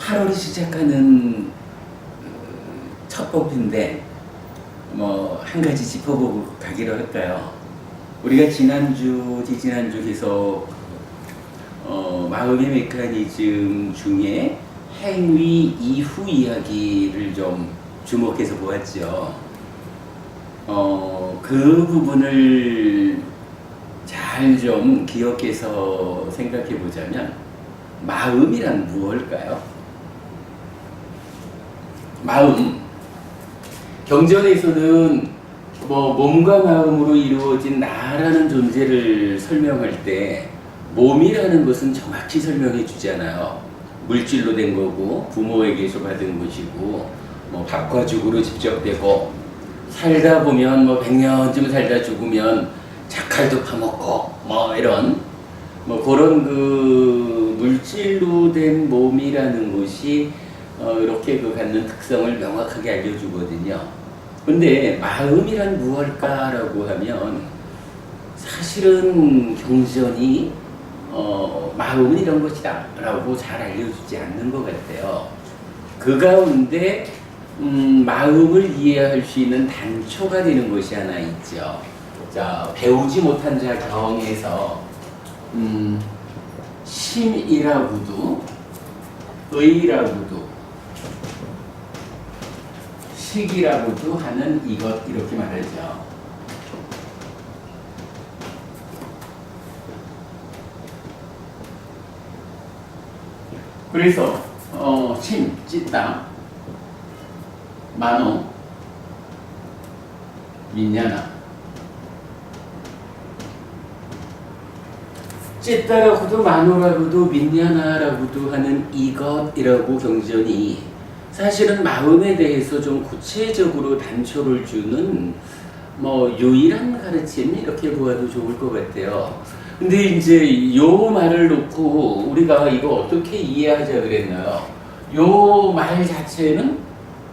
8월이 시작하는 첫 번인데 뭐 한 가지 짚어보고 가기로 할까요? 우리가 지난주 계속 마음의 메커니즘 중에 행위 이후 이야기를 좀 주목해서 보았죠. 그 부분을 잘 좀 기억해서 생각해 보자면 마음이란 무엇일까요? 마음. 경전에서는 뭐 몸과 마음으로 이루어진 나라는 존재를 설명할 때 몸이라는 것은 정확히 설명해 주잖아요. 물질로 된 거고 부모에게서 받은 것이고 뭐 밥과 죽으로 집적되고 살다 보면 뭐 100년쯤 살다 죽으면 자칼도 파먹고 뭐 이런 뭐 그런 그 물질로 된 몸이라는 것이 이렇게 그 갖는 특성을 명확하게 알려주거든요. 근데 마음이란 무엇일까라고 하면 사실은 경전이 마음은 이런 것이다 라고 잘 알려주지 않는 것 같아요. 그 가운데 마음을 이해할 수 있는 단초가 되는 것이 하나 있죠. 자, 배우지 못한 자 경에서 심이라고도 의라고도 식이라고도 하는 이것 이렇게 말하죠. 그래서 심, 찢다, 만호, 민냐나 찢다라고도 만호라고도 민냐나라고도 하는 이것이라고 경전이 사실은 마음에 대해서 좀 구체적으로 단초를 주는 뭐 유일한 가르침 이렇게 보아도 좋을 것 같아요. 근데 이제 요 말을 놓고 우리가 이거 어떻게 이해하자 그랬나요? 요 말 자체는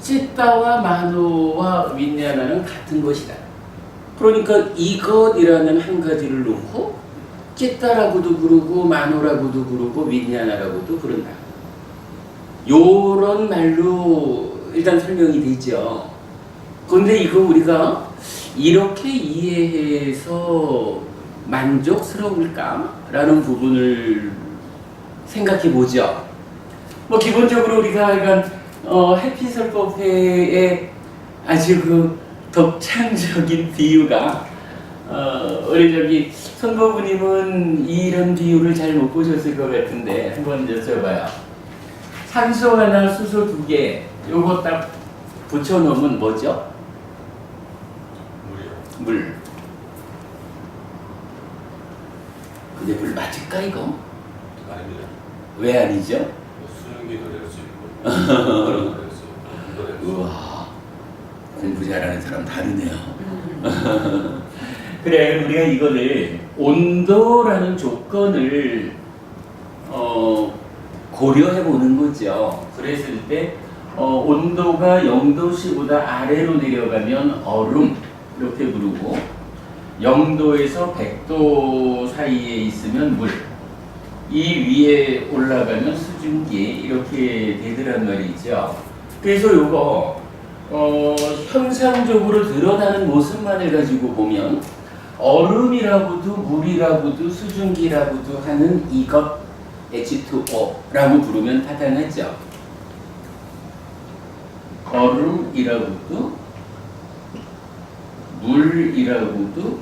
찢다와 만호와 민냐나는 같은 것이다. 그러니까 이것이라는 한 가지를 놓고 찢다라고도 부르고 만호라고도 부르고 민냐나라고도 부른다. 요런 말로 일단 설명이 되죠. 그런데 이거 우리가 이렇게 이해해서 만족스러울까? 라는 부분을 생각해 보죠. 뭐 기본적으로 우리가 약간 해피설법회의 아주 그 독창적인 비유가 우리 저기 선거부님은 이런 비유를 잘 못 보셨을 것 같은데 한번 여쭤봐요. 산소 하나, 수소 2개, 요거 딱 붙여놓으면 뭐죠? 물이요. 물. 근데 물 맞을까 이거? 아닙니다. 왜 아니죠? 수증기 노래할 수 있고 노래할 수 있고 노래할 수 있고. 우와, 공부 잘하는 사람 다르네요. 그래, 우리가 이거를 온도라는 조건을 고려해 보는 거죠. 그랬을 때 온도가 0도씨보다 아래로 내려가면 얼음 이렇게 부르고 0도에서 100도 사이에 있으면 물, 이 위에 올라가면 수증기 이렇게 되더란 말이죠. 그래서 요거 현상적으로 드러나는 모습만을 가지고 보면 얼음이라고도 물이라고도 수증기라고도 하는 이것 H2O라고 부르면 타당하죠. 얼음이라고도 물이라고도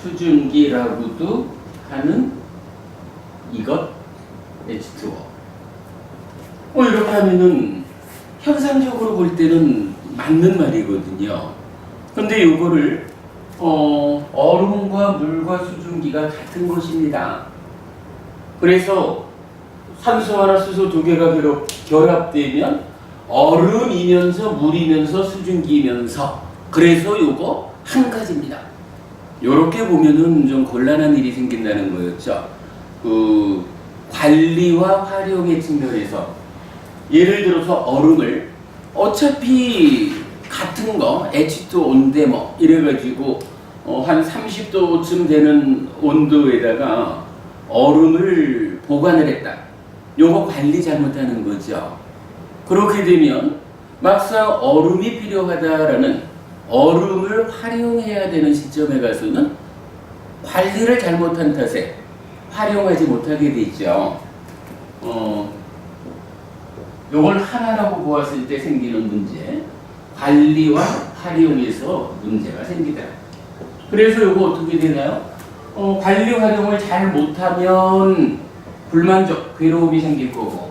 수증기라고도 하는 이것 H2O. 이렇게 하면은 현상적으로 볼 때는 맞는 말이거든요. 근데 요거를 얼음과 물과 수증기가 같은 것입니다. 그래서 산소 하나, 수소 2개가 결합되면 얼음이면서 물이면서 수증기면서 그래서 요거 한 가지입니다. 요렇게 보면은 좀 곤란한 일이 생긴다는 거였죠. 그 관리와 활용의 측면에서 예를 들어서 얼음을 어차피 같은 거 H2O인데 뭐 이래가지고 한 30도쯤 되는 온도에다가 얼음을 보관을 했다. 요거 관리 잘못하는 거죠. 그렇게 되면 막상 얼음이 필요하다라는 얼음을 활용해야 되는 시점에 가서는 관리를 잘못한 탓에 활용하지 못하게 되죠. 요걸 하나라고 보았을 때 생기는 문제, 관리와 활용에서 문제가 생기다. 그래서 요거 어떻게 되나요? 관리 활용을 잘 못하면 불만족, 괴로움이 생길 거고,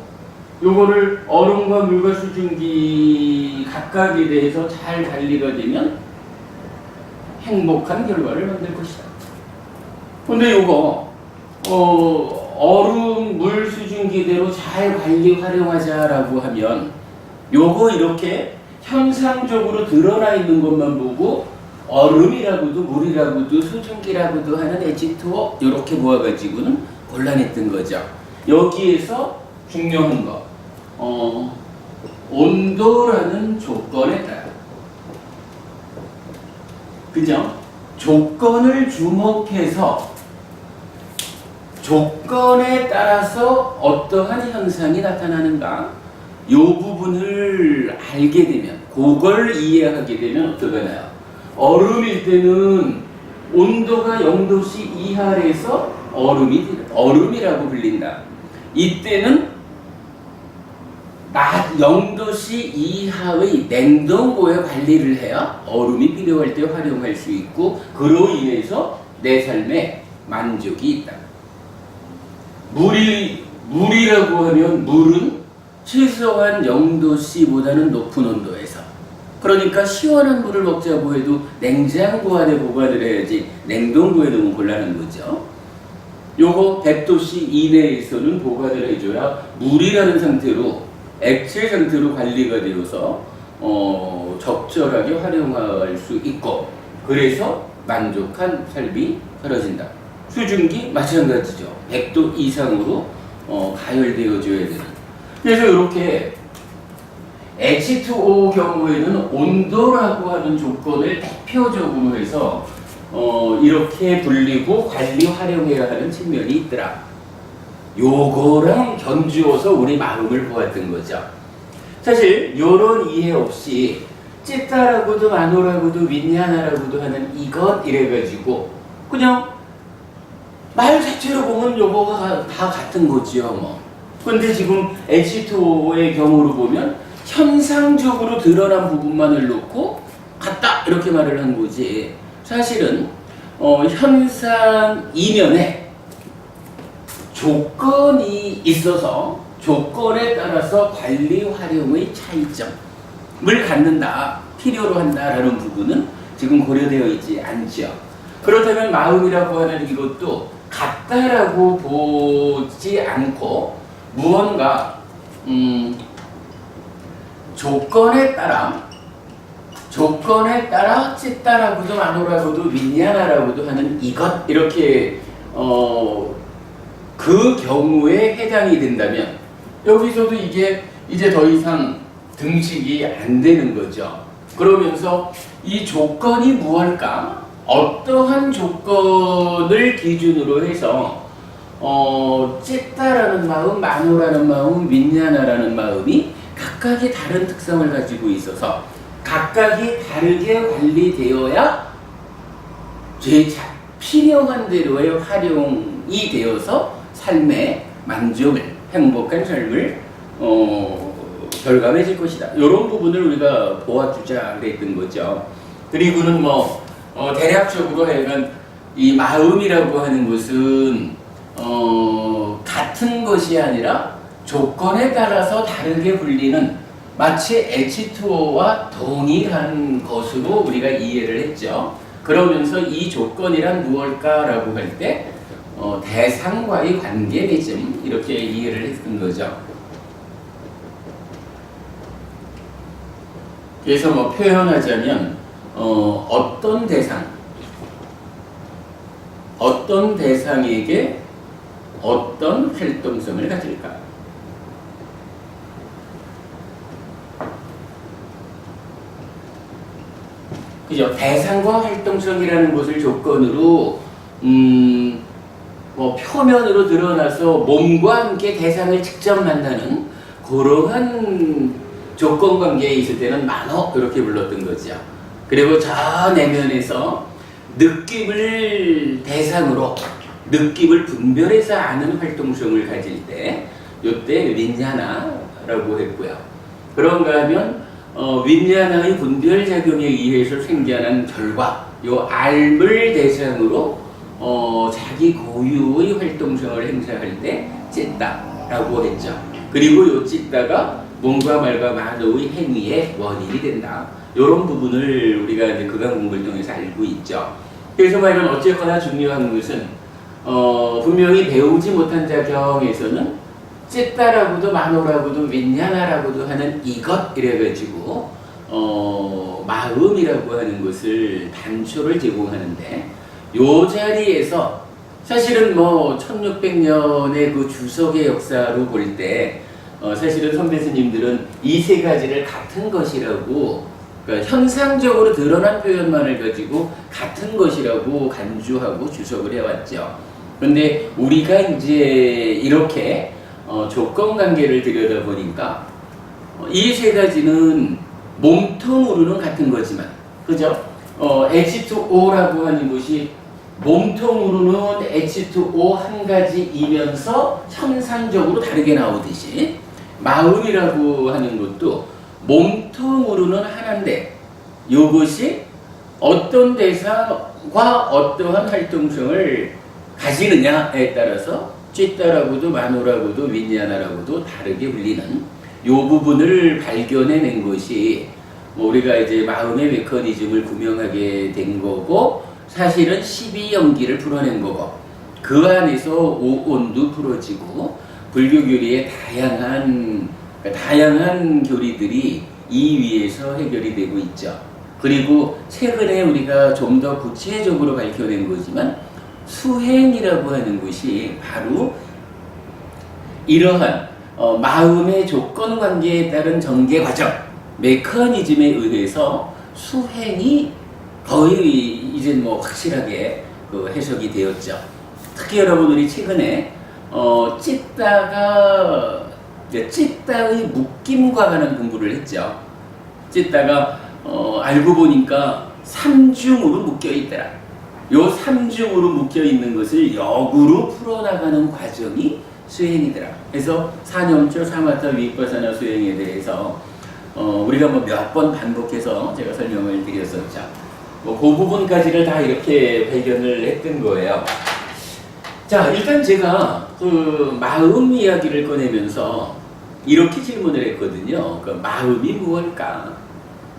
요거를 얼음과 물과 수증기 각각에 대해서 잘 관리가 되면 행복한 결과를 만들 것이다. 근데 요거 얼음, 물, 수증기대로 잘 관리 활용하자라고 하면 요거 이렇게 현상적으로 드러나 있는 것만 보고 얼음이라고도 물이라고도 수증기라고도 하는 H2O 이렇게 모아가지고는 곤란했던 거죠. 여기에서 중요한 거 온도라는 조건에 따라, 그죠? 조건을 주목해서 조건에 따라서 어떠한 현상이 나타나는가, 이 부분을 알게 되면, 그걸 이해하게 되면 어떡하나요? 얼음일 때는 온도가 0도씨 이하에서 얼음이라고 불린다. 이때는 낮 0도씨 이하의 냉동고에 관리를 해야 얼음이 필요할 때 활용할 수 있고, 그로 인해서 내 삶에 만족이 있다. 물이라고 하면 물은 최소한 0도씨보다는 높은 온도에서, 그러니까 시원한 물을 먹자고 해도 냉장고 안에 보관을 해야지 냉동고에 넣으면 곤란한 거죠. 요거 100도씨 이내에서는 보관을 해줘야 물이라는 상태로, 액체 상태로 관리가 되어서 적절하게 활용할 수 있고, 그래서 만족한 삶이 벌어진다. 수증기 마찬가지죠. 100도 이상으로 가열되어줘야 되는. 그래서 이렇게 H2O 경우에는 온도라고 하는 조건을 대표적으로 해서 이렇게 불리고 관리 활용해야 하는 측면이 있더라. 요거랑 견주어서 우리 마음을 보았던 거죠. 사실 요런 이해 없이 찌따라고도 마노라고도 윈냐나라고도 하는 이것 이래가지고 그냥 말 자체로 보면 요거가 다 같은 거지요 뭐. 근데 지금 H2O의 경우로 보면 현상적으로 드러난 부분만을 놓고 같다 이렇게 말을 한 거지, 사실은 현상 이면에 조건이 있어서 조건에 따라서 관리 활용의 차이점을 갖는다, 필요로 한다라는 부분은 지금 고려되어 있지 않죠. 그렇다면 마음이라고 하는 이것도 같다라고 보지 않고 무언가 조건에 따라 찌따라고도 마노라고도 윈냐나라고도 하는 이것 이렇게 그 경우에 해당이 된다면 여기서도 이게 이제 더 이상 등식이 안 되는 거죠. 그러면서 이 조건이 무엇일까? 어떠한 조건을 기준으로 해서 찌따라는 마음, 마노라는 마음, 윈냐나라는 마음이 각각의 다른 특성을 가지고 있어서 각각이 다르게 관리되어야 필요한 대로의 활용이 되어서 삶의 만족을, 행복한 삶을 결과맺을 것이다. 이런 부분을 우리가 보아주자 그랬던 거죠. 그리고는 대략적으로 하여간 이 마음이라고 하는 것은 같은 것이 아니라 조건에 따라서 다르게 불리는 마치 H2O와 동일한 것으로 우리가 이해를 했죠. 그러면서 이 조건이란 무엇일까라고 할 때 대상과의 관계 맺음 이렇게 이해를 했던 거죠. 그래서 표현하자면 어떤 대상에게 어떤 활동성을 가질까? 그죠? 대상과 활동성이라는 것을 조건으로 뭐 표면으로 드러나서 몸과 함께 대상을 직접 만나는 그러한 조건 관계에 있을 때는 만호 이렇게 불렀던 거죠. 그리고 저 내면에서 느낌을 대상으로 느낌을 분별해서 아는 활동성을 가질 때 요때 윈냐나라고 했고요. 그런가 하면 윈냐나의 분별작용에 의해서 생겨난 결과 요 알을 대상으로 자기 고유의 활동성을 행사할 때 찢다라고 했죠. 그리고 요 찢다가 몸과 말과 만호의 행위의 원인이 된다. 이런 부분을 우리가 이제 그강 공부를 통해서 알고 있죠. 그래서 말하면 어쨌거나 중요한 것은 분명히 배우지 못한 자경에서는 찢다라고도 만호라고도 윈냐나라고도 하는 이것 이래가지고 마음이라고 하는 것을 단초를 제공하는데 요 자리에서 사실은 뭐 1600년의 그 주석의 역사로 볼 때 사실은 선배 스님들은 이 세 가지를 같은 것이라고, 그러니까 현상적으로 드러난 표현만을 가지고 같은 것이라고 간주하고 주석을 해왔죠. 그런데 우리가 이제 이렇게 조건 관계를 들여다보니까 이 세 가지는 몸통으로는 같은 거지만, 그죠? H2O라고 하는 것이 몸통으로는 H2O 한 가지이면서 현상적으로 다르게 나오듯이 마음이라고 하는 것도 몸통으로는 하나인데 이것이 어떤 대상과 어떠한 활동성을 가지느냐에 따라서 찌따라고도 만호라고도 윈냐나라고도 다르게 불리는 이 부분을 발견해낸 것이 우리가 이제 마음의 메커니즘을 구명하게 된 거고, 사실은 12연기를 풀어낸 거고, 그 안에서 오온도 풀어지고 불교 교리의 다양한 교리들이 이 위에서 해결이 되고 있죠. 그리고 최근에 우리가 좀 더 구체적으로 밝혀낸 거지만 수행이라고 하는 것이 바로 이러한 마음의 조건 관계에 따른 전개 과정, 메커니즘에 의해서 수행이 거의 이제 뭐 확실하게 그 해석이 되었죠. 특히 여러분 우리 최근에 찢다의 묶임과 관한 공부를 했죠. 찢다가 알고 보니까 삼중으로 묶여 있더라. 요 삼중으로 묶여 있는 것을 역으로 풀어나가는 과정이 수행이더라. 그래서 사념초, 사마타, 위빠사나 수행에 대해서 우리가 뭐 몇 번 반복해서 제가 설명을 드렸었죠. 그 부분까지를 다 이렇게 발견을 했던 거예요. 자, 일단 제가 그 마음 이야기를 꺼내면서 이렇게 질문을 했거든요. 그 마음이 무엇일까?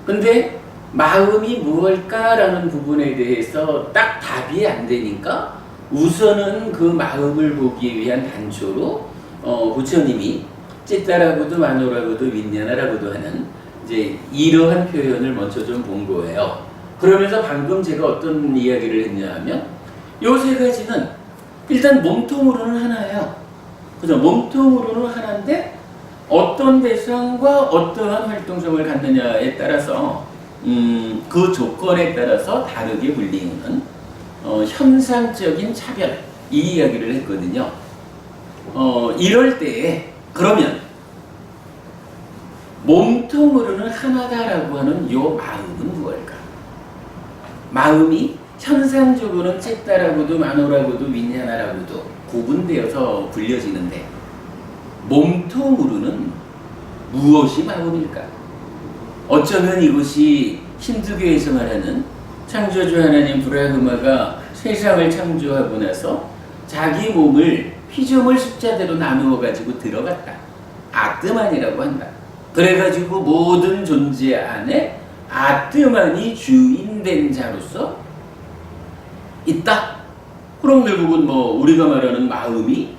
근데 마음이 무엇일까라는 부분에 대해서 딱 답이 안 되니까 우선은 그 마음을 보기 위한 단초로 부처님이 찌따라고도 만호라고도 윈냐나라고도 하는 이제 이러한 표현을 먼저 좀 본 거예요. 그러면서 방금 제가 어떤 이야기를 했냐 하면 요 세 가지는 일단 몸통으로는 하나예요. 그죠? 몸통으로는 하나인데 어떤 대상과 어떠한 활동성을 갖느냐에 따라서 그 조건에 따라서 다르게 불리는 현상적인 차별, 이 이야기를 했거든요. 이럴 때에 그러면 몸통으로는 하나다라고 하는 요 마음은 무엇일까? 마음이 현상적으로는 찢다라고도 만호라고도 윈냐나라고도 구분되어서 불려지는데 몸통으로는 무엇이 마음일까? 어쩌면 이것이 힌두교에서 말하는 창조주 하나님 브라흐마가 세상을 창조하고 나서 자기 몸을 피조물 숫자대로 나누어 가지고 들어갔다. 아뜨만이라고 한다. 그래가지고 모든 존재 안에 아뜨만이 주인된 자로서 있다. 그럼 결국은 뭐 우리가 말하는 마음이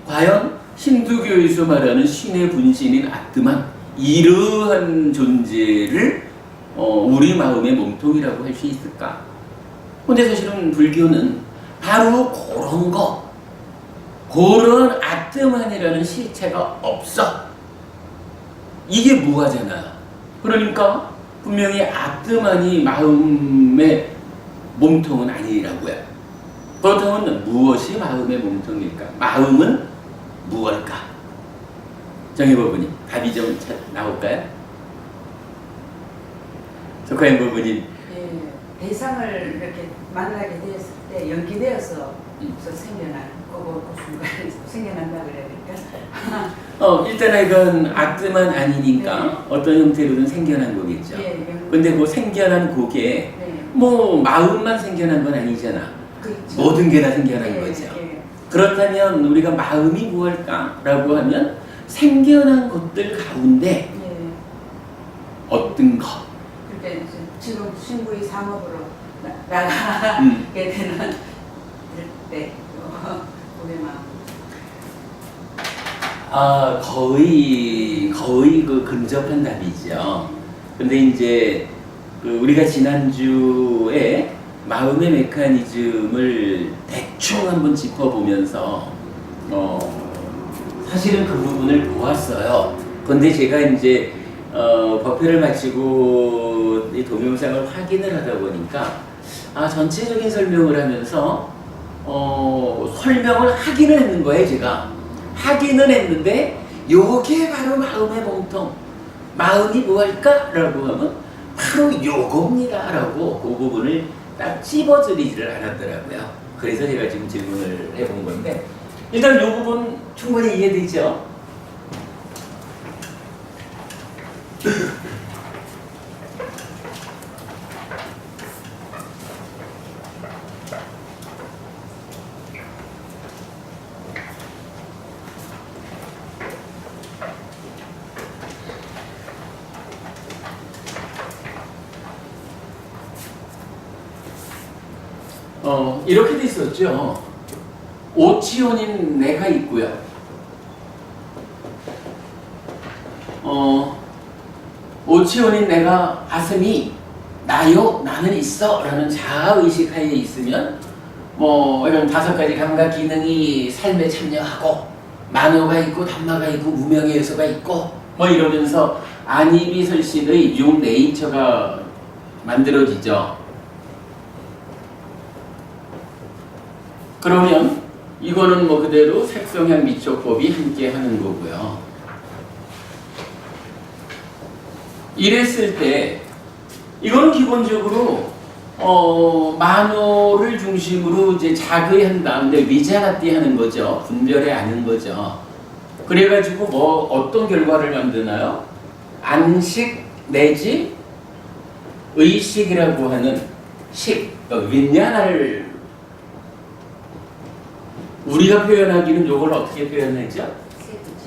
과연 힌두교에서 말하는 신의 분신인 아뜨만, 이러한 존재를 우리 마음의 몸통이라고 할 수 있을까? 근데 사실은 불교는 바로 그런 거, 그런 아뜨만이라는 실체가 없어. 이게 무하잖아. 그러니까 분명히 아뜨만이 마음의 몸통은 아니라고요. 그렇다면 무엇이 마음의 몸통일까? 마음은 무엇일까? 정혜보부님 답이 좀 나올까요? 조카인 부부님. 예, 대상을 이렇게 만나게 되었을 때 연기되어서 생겨난 그 순간에 생겨난다 그래야 될까? 일단 이건 악드만 아니니까 네. 어떤 형태로든 생겨난 거겠죠. 예, 근데 그 생겨난 곡에 네. 뭐 마음만 생겨난 건 아니잖아. 그렇죠. 모든 게 다 생겨난 예, 거죠. 예. 그렇다면 우리가 마음이 무엇일까라고 하면 생겨난 것들 가운데 예. 어떤 것. 그러니까 지금 신부의 상업으로 나가게 되는 때 우리 마음. 거의 그 근접한 답이죠. 근데 이제 우리가 지난주에 마음의 메커니즘을 대충 한번 짚어보면서 사실은 그 부분을 보았어요. 근데 제가 이제 법회를 마치고 이 동영상을 확인을 하다 보니까 전체적인 설명을 하면서 설명을 하기는 했는 거예요. 제가 하기는 했는데 요게 바로 마음의 몸통, 마음이 뭐할까? 라고 하면 바로 요겁니다 라고 그 부분을 딱 찝어드리지를 않았더라고요. 그래서 제가 지금 질문을 해본 건데 일단 요 부분 충분히 이해되죠? 이렇게 돼 있었죠. 오치온인 내가 있고요. 오치온인 내가 가슴이 나요, 나는 있어 라는 자아의식 하에 있으면 뭐 이런 5가지 감각 기능이 삶에 참여하고 만호가 있고 담마가 있고 무명의 요소가 있고 뭐 이러면서 안이비설신의 융 네이처가 만들어지죠. 그러면 이거는 뭐 그대로 색성향 미촉법이 함께 하는 거고요. 이랬을 때 이거는 기본적으로 만호를 중심으로 이제 자의한 다음에 위자나띠 하는 거죠. 분별해 아는 거죠. 그래가지고 뭐 어떤 결과를 만드나요? 안식 내지 의식이라고 하는 윈냐나를 우리가 표현하기는 이걸 어떻게 표현하죠?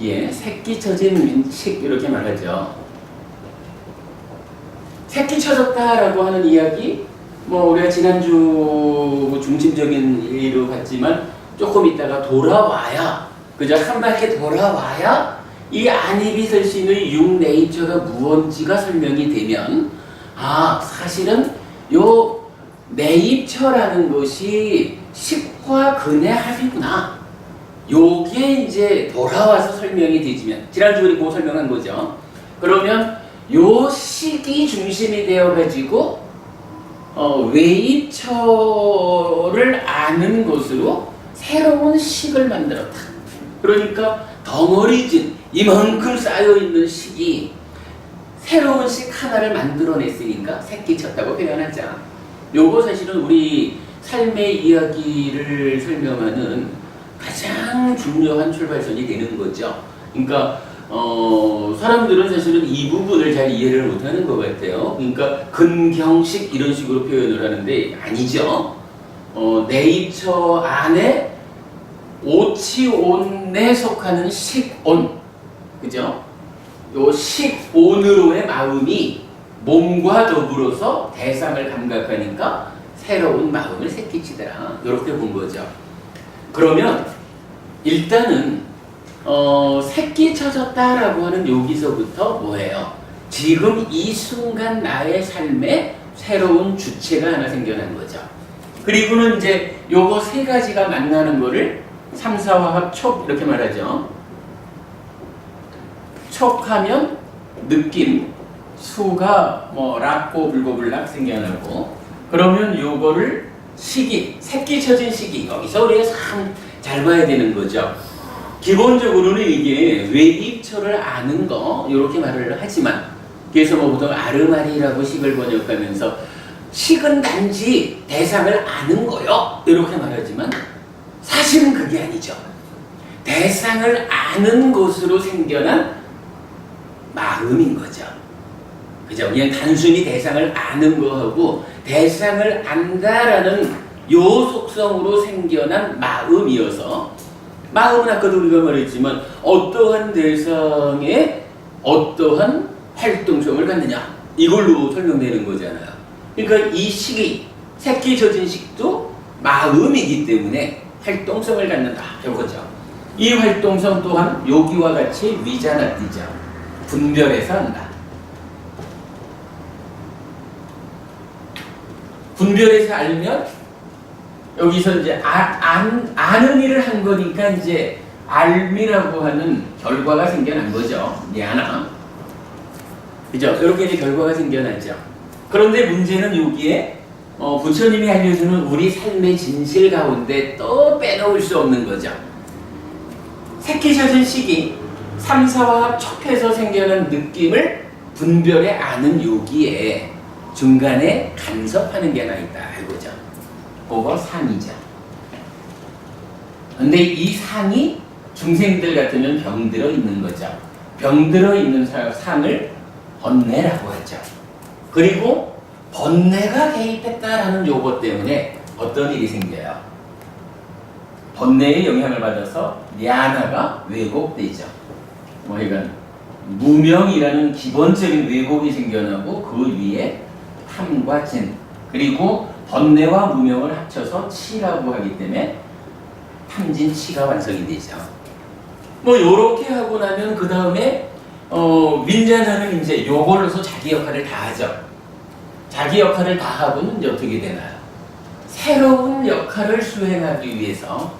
예, 새끼 쳐진 식 이렇게 말하죠. 새끼 쳐졌다라고 하는 이야기, 뭐 우리가 지난주 중심적인 예로 봤지만 조금 있다가 돌아와야, 그죠? 한 바퀴 돌아와야 이 아니비설신의 융 네이처가 무언지가 설명이 되면 사실은 요 네이처라는 것이 식과 근의 합이구나. 요게 이제 돌아와서 설명이 되지면 지난주 우리 그거 설명한 거죠. 그러면 요 식이 중심이 되어가지고 외입처를 아는 것으로 새로운 식을 만들었다. 그러니까 덩어리진 이만큼 쌓여있는 식이 새로운 식 하나를 만들어냈으니까 새끼쳤다고 표현하자. 요거 사실은 우리 삶의 이야기를 설명하는 가장 중요한 출발선이 되는 거죠. 그러니까 사람들은 사실은 이 부분을 잘 이해를 못하는 것 같아요. 그러니까 근경식 이런 식으로 표현을 하는데 아니죠. 네이처 안에 오치온에 속하는 식온, 그죠? 요 식온으로의 마음이 몸과 더불어서 대상을 감각하니까 새로운 마음을 새끼치더라. 이렇게 본 거죠. 그러면 일단은 새끼 쳐졌다라고 하는 여기서부터 뭐예요? 지금 이 순간 나의 삶에 새로운 주체가 하나 생겨난 거죠. 그리고는 이제 요거 3가지가 만나는 거를 3, 4화합 촉 이렇게 말하죠. 촉하면 느낌, 수가 뭐 락고 불고불락 생겨나고, 그러면 요거를 시기, 새끼 쳐진 시기. 여기서 우리가 참 잘 봐야 되는 거죠. 기본적으로는 이게 외입처를 아는 거 이렇게 말을 하지만 그래서 뭐 보통 아르마리라고 식을 번역하면서 식은 단지 대상을 아는 거요 이렇게 말하지만 사실은 그게 아니죠. 대상을 아는 것으로 생겨난 마음인 거죠. 그죠? 그냥 단순히 대상을 아는 거하고 대상을 안다라는 요 속성으로 생겨난 마음이어서 마음은 아까도 우리가 말했지만 어떠한 대상에 어떠한 활동성을 갖느냐 이걸로 설명되는 거잖아요. 그러니까 이 식이 새끼 젖은 식도 마음이기 때문에 활동성을 갖는다 이거죠. 이 활동성 또한 여기와 같이 위자나띠죠. 분별해서 한다. 분별해서 알면 여기서 이제 아는 일을 한 거니까 이제 알미라고 하는 결과가 생겨난 거죠. 하나. 그죠? 이렇게 이제 결과가 생겨나죠. 그런데 문제는 여기에 부처님이 알려주는 우리 삶의 진실 가운데 또 빼놓을 수 없는 거죠. 새끼 젖은 시기, 삼사화합 척해서 생겨난 느낌을 분별해 아는 여기에 중간에 간섭하는 게 하나 있다 이거죠. 그거 상이죠. 근데 이 상이 중생들 같으면 병들어 있는 거죠. 병들어 있는 상을 번뇌라고 하죠. 그리고 번뇌가 개입했다라는 요것 때문에 어떤 일이 생겨요. 번뇌의 영향을 받아서 냐나가 왜곡되죠. 이건 무명이라는 기본적인 왜곡이 생겨나고 그 위에 탐과 진 그리고 번뇌와 무명을 합쳐서 치라고 하기 때문에 탐진치가 완성이 되죠. 요렇게 하고 나면 그 다음에 윈자나는 이제 요걸로서 자기 역할을 다 하죠. 자기 역할을 다 하고는 이제 어떻게 되나요? 새로운 역할을 수행하기 위해서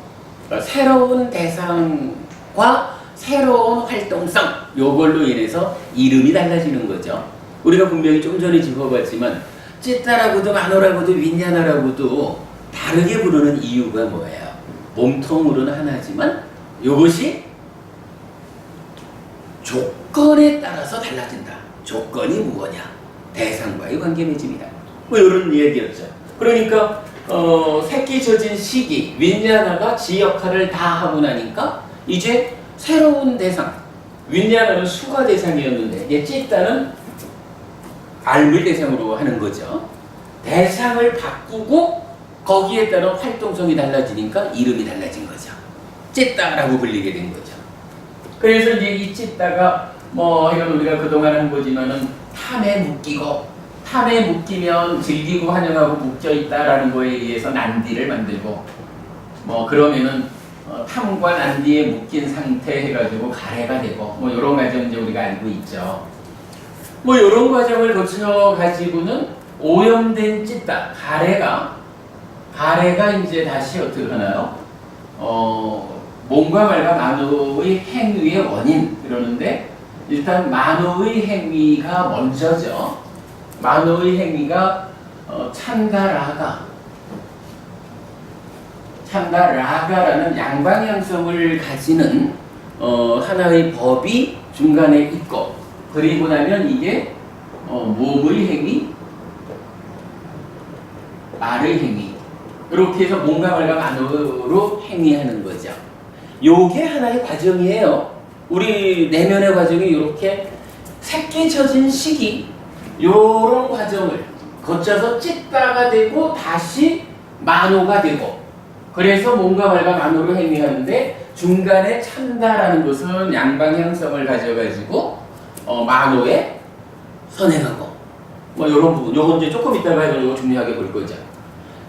새로운 대상과 새로운 활동성 요걸로 인해서 이름이 달라지는 거죠. 우리가 분명히 좀 전에 짚어봤지만 찌따라고도 마노라고도 윈냐나라고도 다르게 부르는 이유가 뭐예요? 몸통으로는 하나지만 이것이 조건에 따라서 달라진다. 조건이 무엇이냐? 대상과의 관계 맺음이다. 이런 얘기였죠. 그러니까 새끼 젖은 시기 윈냐나가 지 역할을 다 하고 나니까 이제 새로운 대상 윈냐나는 수가 대상이었는데 찌따는 알물 대상으로 하는 거죠. 대상을 바꾸고 거기에 따른 활동성이 달라지니까 이름이 달라진 거죠. 찌따라고 불리게 된 거죠. 그래서 이제 이 찌따가 이건 우리가 그동안 한 거지만은 탐에 묶이고 탐에 묶이면 즐기고 환영하고 묶여 있다라는 거에 의해서 난디를 만들고 그러면은 탐과 난디에 묶인 상태 해가지고 가래가 되고 이런 과정 이제 우리가 알고 있죠. 이런 과정을 거쳐 가지고는 오염된 찌따 가래가 이제 다시 어떻게 하나요? 몸과 말과 만호의 행위의 원인 그러는데 일단 만호의 행위가 먼저죠. 만호의 행위가 찬다라가라는 양방향성을 가지는 하나의 법이 중간에 있고 그리고 나면 이게 몸의 행위, 말의 행위 이렇게 해서 몸과 말과 만호로 행위하는 거죠. 요게 하나의 과정이에요. 우리 내면의 과정이 이렇게 새끼 젖은 시기 요런 과정을 거쳐서 찌따가 되고 다시 만호가 되고 그래서 몸과 말과 만호로 행위하는데 중간에 찬다라는 것은 양방향성을 가져가지고 만호에 선행하고 요런 부분 요건 이제 조금 이따가 해가지고 중요하게 볼 거죠.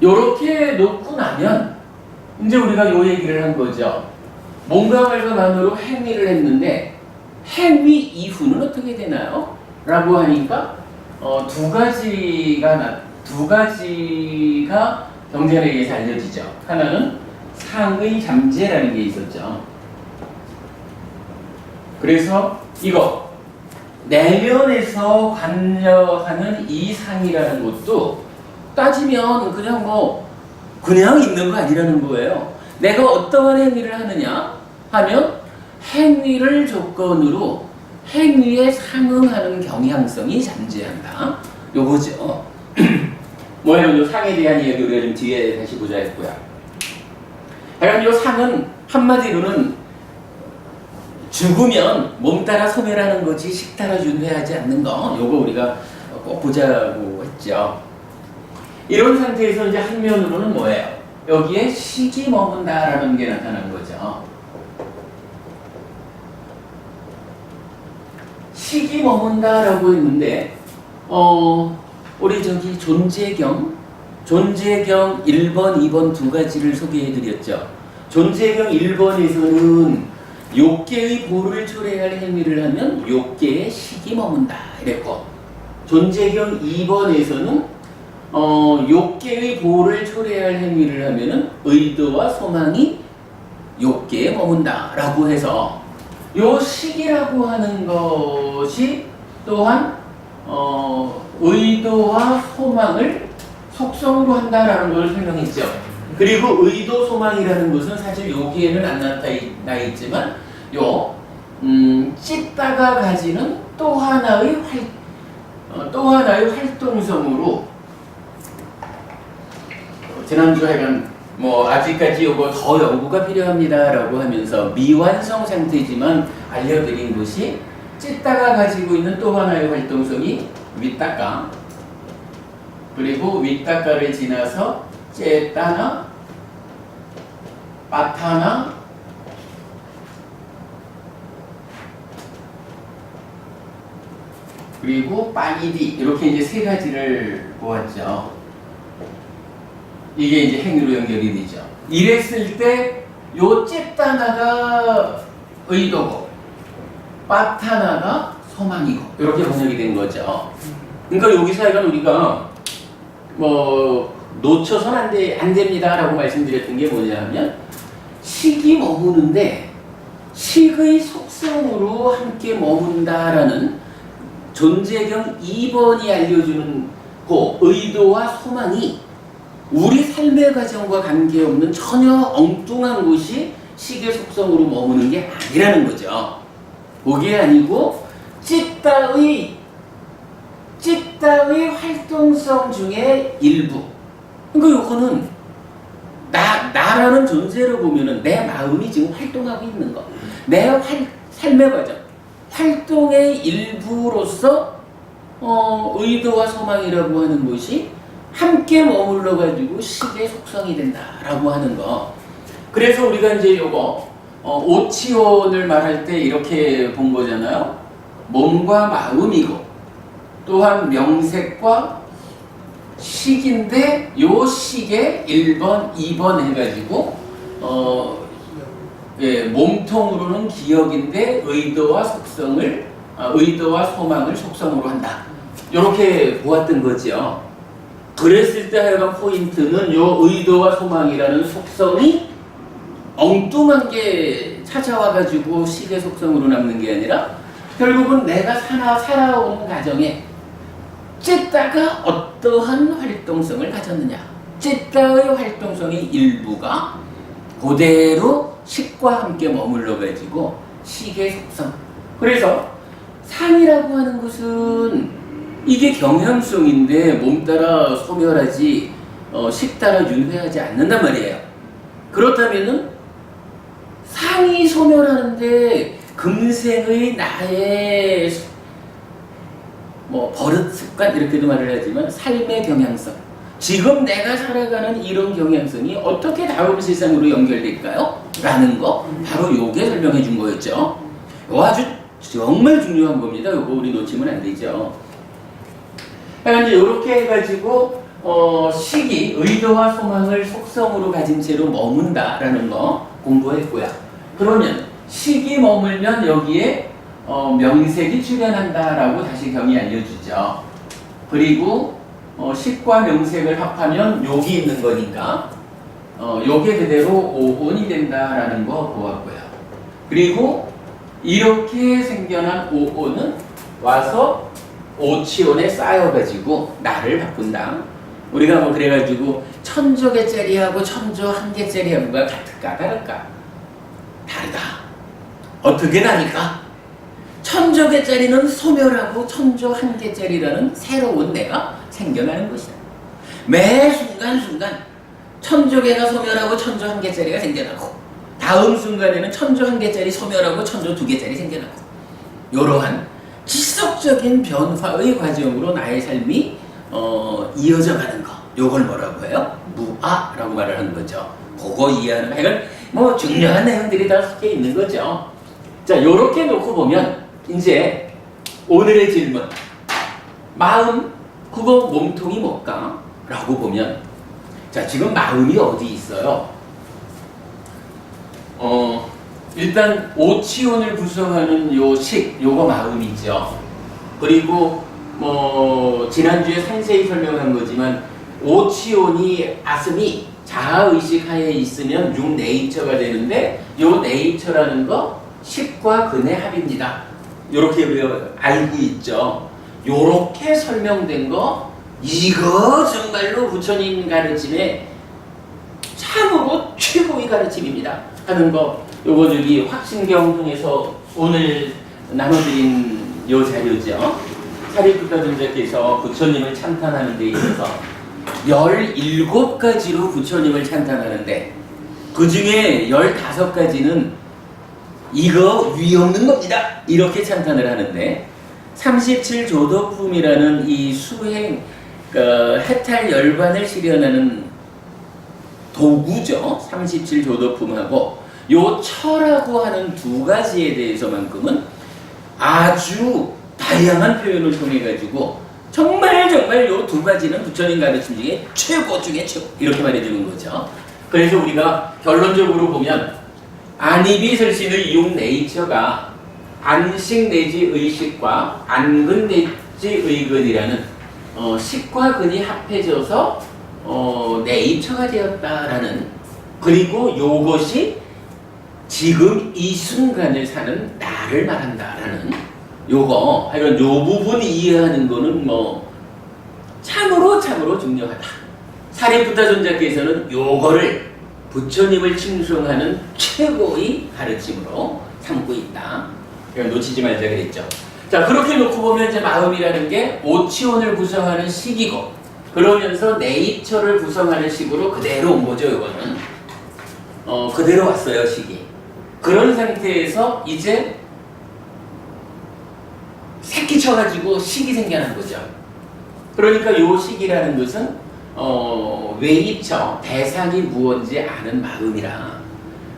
요렇게 놓고 나면 이제 우리가 요 얘기를 한 거죠. 몸과 말과 만호로 행위를 했는데 행위 이후는 어떻게 되나요? 라고 하니까 두 가지가 경전에 의해서 알려지죠. 하나는 상의 잠재라는 게 있었죠. 그래서 이거 내면에서 관여하는 이 상이라는 것도 따지면 그냥 그냥 있는 거 아니라는 거예요. 내가 어떠한 행위를 하느냐 하면 행위를 조건으로 행위에 상응하는 경향성이 잠재한다. 요거죠. 뭐예요? 요 상에 대한 이야기 우리가 좀 뒤에 다시 보자 했고요. 하여간 요 상은 한마디로는 죽으면 몸 따라 소멸하는 거지 식 따라 윤회하지 않는 거. 요거 우리가 꼭 보자고 했죠. 이런 상태에서 이제 한면으로는 뭐예요? 여기에 식이 머문다라는 게 나타난 거죠. 식이 머문다라고 했는데 우리 저기 존재경 1번, 2번 두 가지를 소개해드렸죠. 존재경 1번에서는 욕계의 보를 초래할 행위를 하면 욕계에 식이 머문다 이랬고, 존재경 2번에서는 욕계의 보를 초래할 행위를 하면은 의도와 소망이 욕계에 머문다라고 해서 요 식이라고 하는 것이 또한 의도와 소망을 속성으로 한다라는 걸 설명했죠. 그리고 의도, 소망이라는 것은 사실 여기에는 안 나타나 있지만 찢다가 가지는 또 하나의 활동성으로 지난주 하여간 아직까지 요거 더 연구가 필요합니다라고 하면서 미완성 상태지만 알려드린 것이 찢다가 가지고 있는 또 하나의 활동성이 윗닦아, 그리고 윗닦아를 지나서 째따나 빠타나 그리고 빠니디 이렇게 이제 세 가지를 보았죠. 이게 이제 행위로 연결이 되죠. 이랬을 때 요 찝다나가 의도고 빠타나가 소망이고 이렇게 번역이 된 거죠. 그러니까 여기서 약간 우리가 놓쳐선 안 됩니다라고 말씀드렸던 게 뭐냐 하면 식이 머무는데 식의 속성으로 함께 머문다라는 존재경 2번이 알려주는 그 의도와 소망이 우리 삶의 과정과 관계없는 전혀 엉뚱한 것이 식의 속성으로 머무는 게 아니라는 거죠. 그게 아니고 찢다의 활동성 중에 일부. 그러니까 요거는 나라는 존재로 보면은 내 마음이 지금 활동하고 있는 거. 내 삶의 과정, 활동의 일부로서 의도와 소망이라고 하는 것이 함께 머물러 가지고 식의 속성이 된다라고 하는 거. 그래서 우리가 이제 요거 오치원을 말할 때 이렇게 본 거잖아요. 몸과 마음이고 또한 명색과 식인데 요 식에 1번, 2번 해가지고 몸통으로는 기억인데 의도와 소망을 속성으로 한다. 이렇게 보았던 거죠. 그랬을 때 하여간 포인트는 요 의도와 소망이라는 속성이 엉뚱한 게 찾아와가지고 식의 속성으로 남는 게 아니라 결국은 내가 살아온 가정에 찢다가 어떠한 활동성을 가졌느냐. 찢다의 활동성의 일부가 그대로 식과 함께 머물러가지고 식의 속성. 그래서 상이라고 하는 것은 이게 경향성인데 몸 따라 소멸하지 식 따라 윤회하지 않는단 말이에요. 그렇다면은 상이 소멸하는데 금생의 나의 버릇 습관 이렇게도 말을 하지만 삶의 경향성, 지금 내가 살아가는 이런 경향성이 어떻게 다음 세상으로 연결될까요? 라는 거 바로 요게 설명해 준 거였죠. 아주 정말 중요한 겁니다. 요거 우리 놓치면 안 되죠. 이제 이렇게 해가지고 식이 의도와 소망을 속성으로 가진 채로 머문다라는 거 공부했고요. 그러면 식이 머물면 여기에 명색이 출현한다라고 다시 경이 알려주죠. 그리고 식과 명색을 합하면 욕이 있는 거니까 욕의 그대로 오온이 된다라는 거 보았고요. 그리고 이렇게 생겨난 오온은 와서 오치온에 쌓여가지고 나를 바꾼다. 우리가 뭐 그래가지고 천조 개짜리하고 천조 한 개짜리하고가 같을까 다를까? 다르다. 어떻게 다를까? 천조 개짜리는 소멸하고 천조 한 개짜리라는 새로운 내가 생겨나는 것이다. 매 순간순간 천조 개가 소멸하고 천조 한 개짜리가 생겨나고 다음 순간에는 천조 한 개짜리 소멸하고 천조 두 개짜리 생겨나고 이러한 지속적인 변화의 과정으로 나의 삶이 이어져 가는 거. 요걸 뭐라고 해요? 무아라고 말을 하는 거죠. 그거 이해하는 거. 이건 뭐 중요한 내용들이 다 섞여 있는 거죠. 자, 요렇게 놓고 보면 이제 오늘의 질문. 마음, 그거 몸통이 뭘까? 라고 보면 자, 지금 마음이 어디 있어요? 일단 오치온을 구성하는 요 식, 요거 마음이죠. 그리고 뭐 지난주에 상세히 설명한 거지만 오치온이 아스미 자아의식 하에 있으면 6네이처가 되는데 요 네이처라는 거 식과 근의 합입니다. 요렇게 우리가 알고 있죠. 요렇게 설명된 거 이거 정말로 부처님 가르침의 참으로 최고의 가르침입니다 하는 거 요거 저기 확신경 통해서 오늘 나눠드린 요 자료죠. 사리푸타尊者께서 부처님을 찬탄하는 데 있어서 17가지로 부처님을 찬탄하는데 그 중에 15가지는 이거 위 없는 겁니다 이렇게 찬탄을 하는데 37조도품이라는 이 수행 해탈 열반을 실현하는 도구죠. 37조도품하고 요 철하고 하는 두 가지에 대해서만큼은 아주 다양한 표현을 통해 가지고 정말 요 두 가지는 부처님 가르침 중에 최고 중에 최고 이렇게 말해주는 거죠. 그래서 우리가 결론적으로 보면 안입이 설신의 6네이처가 안식 내지 의식과 안근 내지 의근이라는 식과 근이 합해져서 네이처가 되었다라는, 그리고 요것이 지금 이 순간을 사는 나를 말한다라는 요거, 하여간 요 부분 이해하는 거는 뭐 참으로 중요하다. 사리푸타尊者께서는 요거를 부처님을 칭송하는 최고의 가르침으로 삼고 있다. 그러니까 놓치지 말자 그랬죠. 자, 그렇게 놓고 보면 이제 마음이라는 게 오치온을 구성하는 식이고, 그러면서 네이처를 구성하는 식으로 그대로 온 거죠. 이거는 그대로 왔어요, 식이. 그런 상태에서 이제 새끼 쳐가지고 식이 생겨난 거죠. 그러니까 요 식이라는 것은 외입처, 대상이 무언지 아는 마음이라.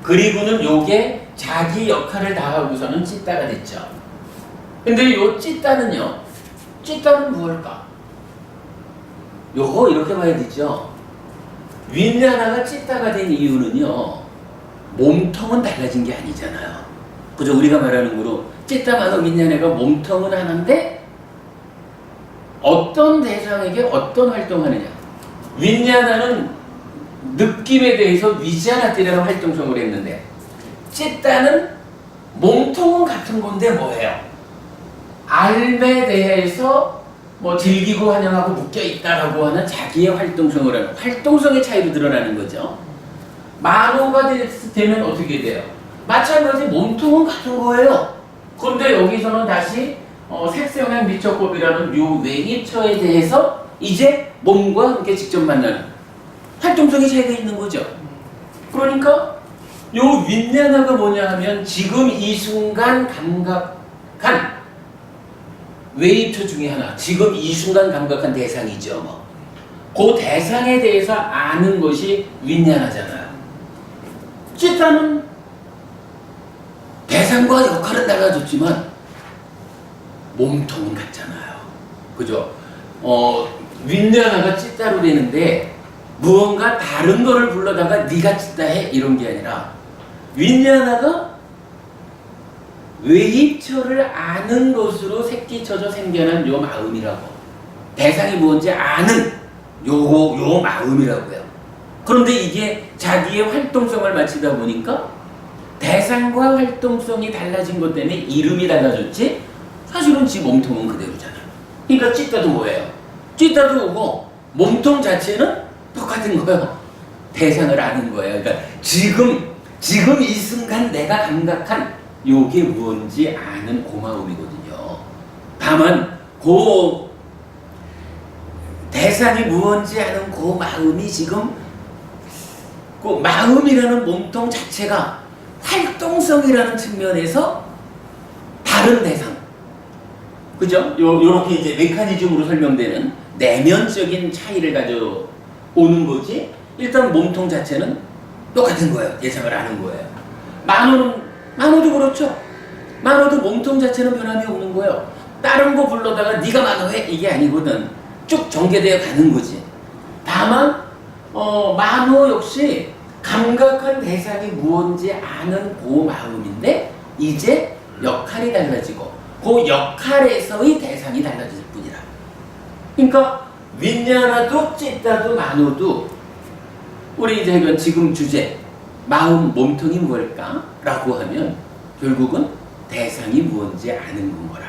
그리고는 요게 자기 역할을 다하고서는 찌따가 됐죠. 근데 요 찌따는요, 찌따는 무엇일까? 요거 이렇게 봐야 되죠. 윈냐나가 찌따가 된 이유는요, 몸통은 달라진 게 아니잖아요. 그죠? 우리가 말하는 거로 찌따마도 윈냐나가 몸통은 하나인데 어떤 대상에게 어떤 활동하느냐. 윈냐나는 느낌에 대해서 위자나띠라는 활동성을 했는데, 찌따는 몸통은 같은 건데 뭐예요? 알에 대해서 뭐 즐기고 환영하고 묶여있다라고 하는 자기의 활동성을 하는, 활동성의 차이로 드러나는 거죠. 만호가 되면 어떻게 돼요? 마찬가지 몸통은 같은 거예요. 그런데 여기서는 다시 색성행 미처법이라는 요 외기처에 대해서 이제 몸과 함께 직접 만나는 활동성의 차이가 있는 거죠. 그러니까 요 윈냐나가 뭐냐 하면 지금 이 순간 감각한 외입처 중에 하나, 지금 이 순간 감각한 대상이죠. 뭐. 그 대상에 대해서 아는 것이 윈냐나잖아요. 찌따는 대상과 역할은 달라졌지만 몸통은 같잖아요. 그죠? 윈냐나가 찌따로 되는데 무언가 다른 거를 불러다가 네가 찌따해 이런 게 아니라, 윈냐나가 외입처를 아는 것으로 새끼쳐져 생겨난 요 마음이라고, 대상이 뭔지 아는 요 마음이라고요. 그런데 이게 자기의 활동성을 마치다 보니까 대상과 활동성이 달라진 것 때문에 이름이 달라졌지 사실은 지 몸통은 그대로잖아요. 그러니까 찌따도 뭐예요? 찌따도 오고 몸통 자체는 똑같은 거예요. 대상을 아는 거예요. 그러니까 지금 이 순간 내가 감각한 요게 뭔지 아는 고마움이거든요. 다만 그 대상이 무언지 아는 그 마음이 지금 그 마음이라는 몸통 자체가 활동성이라는 측면에서 다른 대상, 그죠? 요렇게 이제 메커니즘으로 설명되는 내면적인 차이를 가져오는 거지. 일단 몸통 자체는 똑같은 거예요. 대상을 아는 거예요. 만호도 그렇죠. 만호도 몸통 자체는 변함이 없는 거예요. 다른 거 불러다가 네가 만호해 이게 아니거든. 쭉 전개되어 가는 거지. 다만 만호 역시 감각한 대상이 무언지 아는 그 마음인데 이제 역할이 달라지고 그 역할에서의 대상이 달라질 뿐이라. 그러니까 윈냐나도 찌따도 만호도 우리 이제 지금 주제 마음 몸통이 무엇일까? 라고 하면 결국은 대상이 무언지 아는 거라.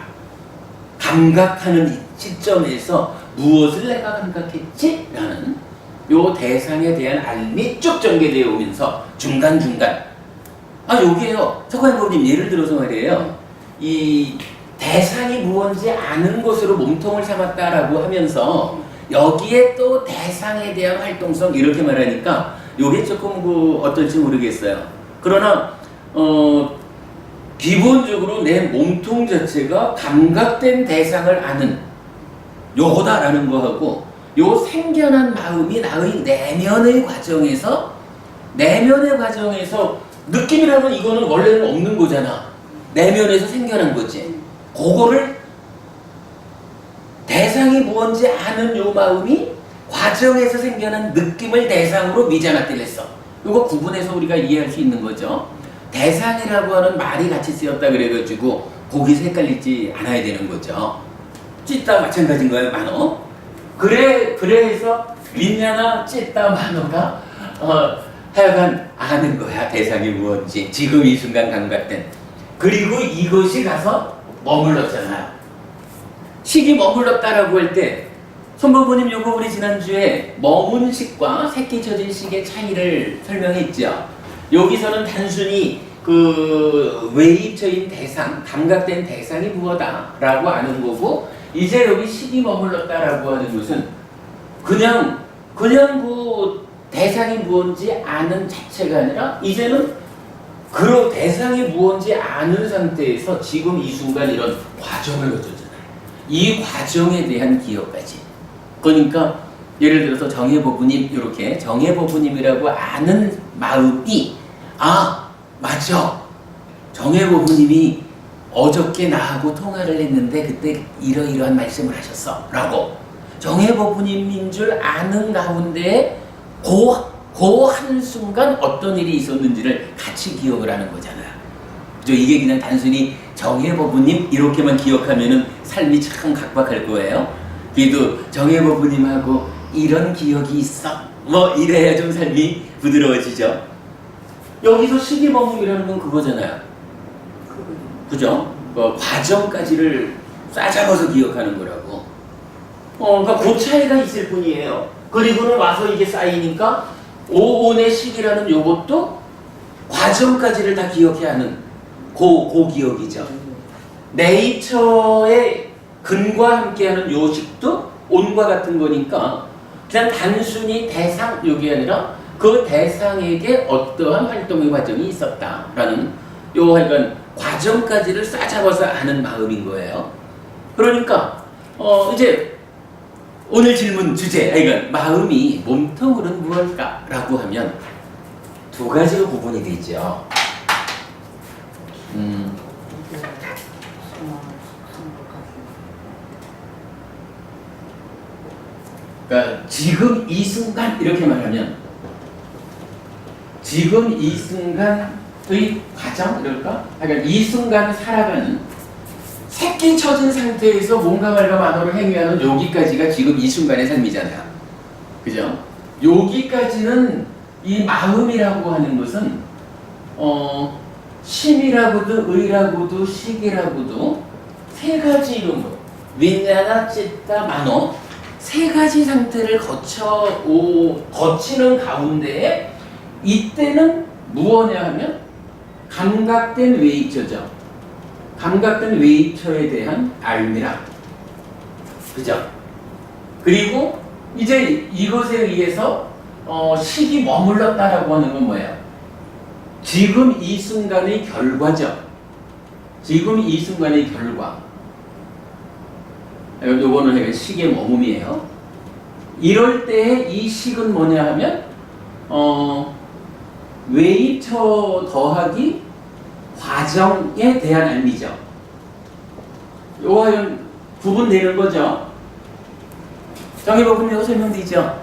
감각하는 이 시점에서 무엇을 내가 감각했지? 라는 요 대상에 대한 알미 쭉 전개되어 오면서 중간중간 요게요. 석관법님 예를 들어서 말이에요. 이 대상이 무언지 아는 것으로 몸통을 삼았다라고 하면서 여기에 또 대상에 대한 활동성 이렇게 말하니까 요게 조금 어떨지 모르겠어요. 그러나 기본적으로 내 몸통 자체가 감각된 대상을 아는 요거다라는 거하고 요 생겨난 마음이 나의 내면의 과정에서 느낌이라면 이거는 원래는 없는 거잖아. 내면에서 생겨난 거지. 그거를 대상이 무언지 아는 요 마음이 과정에서 생겨난 느낌을 대상으로 미자나띠를 했어. 이거 구분해서 우리가 이해할 수 있는 거죠. 대상이라고 하는 말이 같이 쓰였다 그래가지고 거기서 헷갈리지 않아야 되는 거죠. 찌따 마찬가지인 거예요, 만호. 그래서 윈냐나 찌따 만호가 하여간 아는 거야, 대상이 무언지. 지금 이 순간 감각된. 그리고 이것이 가서 머물렀잖아요. 식이 머물렀다라고 할 때 손보부님 요거 우리 지난주에 머문 식과 새끼 젖은 식의 차이를 설명했죠. 여기서는 단순히 외입처인 대상, 감각된 대상이 무엇다라고 아는 거고, 이제 여기 식이 머물렀다라고 하는 것은 그냥 대상이 무언지 아는 자체가 아니라 이제는 그 대상이 무언지 아는 상태에서 지금 이 순간 이런 과정을 거쳤잖아요. 이 과정에 대한 기억까지. 그러니까 예를 들어서 정해보부님 이렇게 정해보부님이라고 아는 마음이 맞죠. 정해보부님이 어저께 나하고 통화를 했는데 그때 이러이러한 말씀을 하셨어 라고 정해보부님인 줄 아는 가운데 그 한순간 어떤 일이 있었는지를 같이 기억을 하는 거잖아요. 그죠? 이게 그냥 단순히 정해보부님 이렇게만 기억하면은 삶이 참 각박할 거예요. 그래도 정해보부님하고 이런 기억이 있어 이래야 좀 삶이 부드러워지죠. 여기서 시기머뭇이라는 건 그거잖아요. 그죠? 과정까지를 싸잡아서 기억하는 거라고. 그러니까 그 차이가 있을 뿐이에요. 그리고는 와서 이게 쌓이니까 오온의 시기라는 요것도 과정까지를 다 기억해야 하는 그 기억이죠. 네이처의 근과 함께하는 요식도 온과 같은 거니까 그냥 단순히 대상 요게 아니라 그 대상에게 어떠한 활동의 과정이 있었다라는 요 하여간 과정까지를 싸잡아서 아는 마음인 거예요. 그러니까 이제 오늘 질문 주제, 그러니까 마음이 몸통으로는 무엇일까라고 하면 두 가지로 구분이 되죠. 그러니까 지금 이 순간 이렇게 말하면 지금 이 순간의 과정 이럴까? 그러니까 이 순간을 살아가는 새끼 처진 상태에서 뭔가 말과 만호를 행위하는 여기까지가 지금 이 순간의 삶이잖아요. 그죠? 여기까지는 이 마음이라고 하는 것은 심이라고도 의라고도 식이라고도 세 가지 이름으로 윈냐나 찌따 만호 세 가지 상태를 거치는 가운데 이때는 무엇냐 하면 감각된 웨이처죠. 감각된 웨이처에 대한 알미라. 그죠? 그리고 이제 이것에 의해서 식이 머물렀다라고 하는 건 뭐예요? 지금 이 순간의 결과죠. 지금 이 순간의 결과. 요거는 식의 머금이에요. 이럴 때 이 식은 뭐냐 하면 웨이처 더하기 과정에 대한 의미죠. 요거 구분되는 거죠. 정의법은 이거 설명되죠.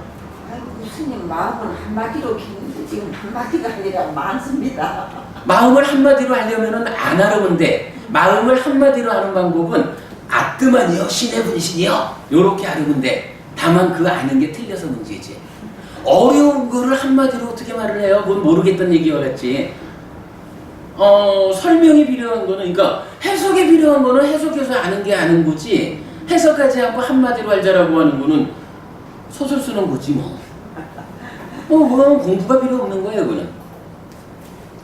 아이고 교수님 마음은 한마디로 키우는데 지금 한마디가 아니라 많습니다. 마음을 한마디로 하려면은 안 하려는데 마음을 한마디로 하는 방법은 아뜨만이요 신의 분신이요 요렇게 하려면 돼. 다만 그 아는 게 틀려서 문제지. 어려운 거를 한마디로 어떻게 말을 해요? 그건 모르겠다는 얘기와 같지. 설명이 필요한 거는, 그러니까 해석이 필요한 거는 해석해서 아는 게 아는 거지, 해석하지 않고 한마디로 알자라고 하는 거는 소설 쓰는 거지 뭐. 그건 공부가 필요 없는 거예요, 그거는.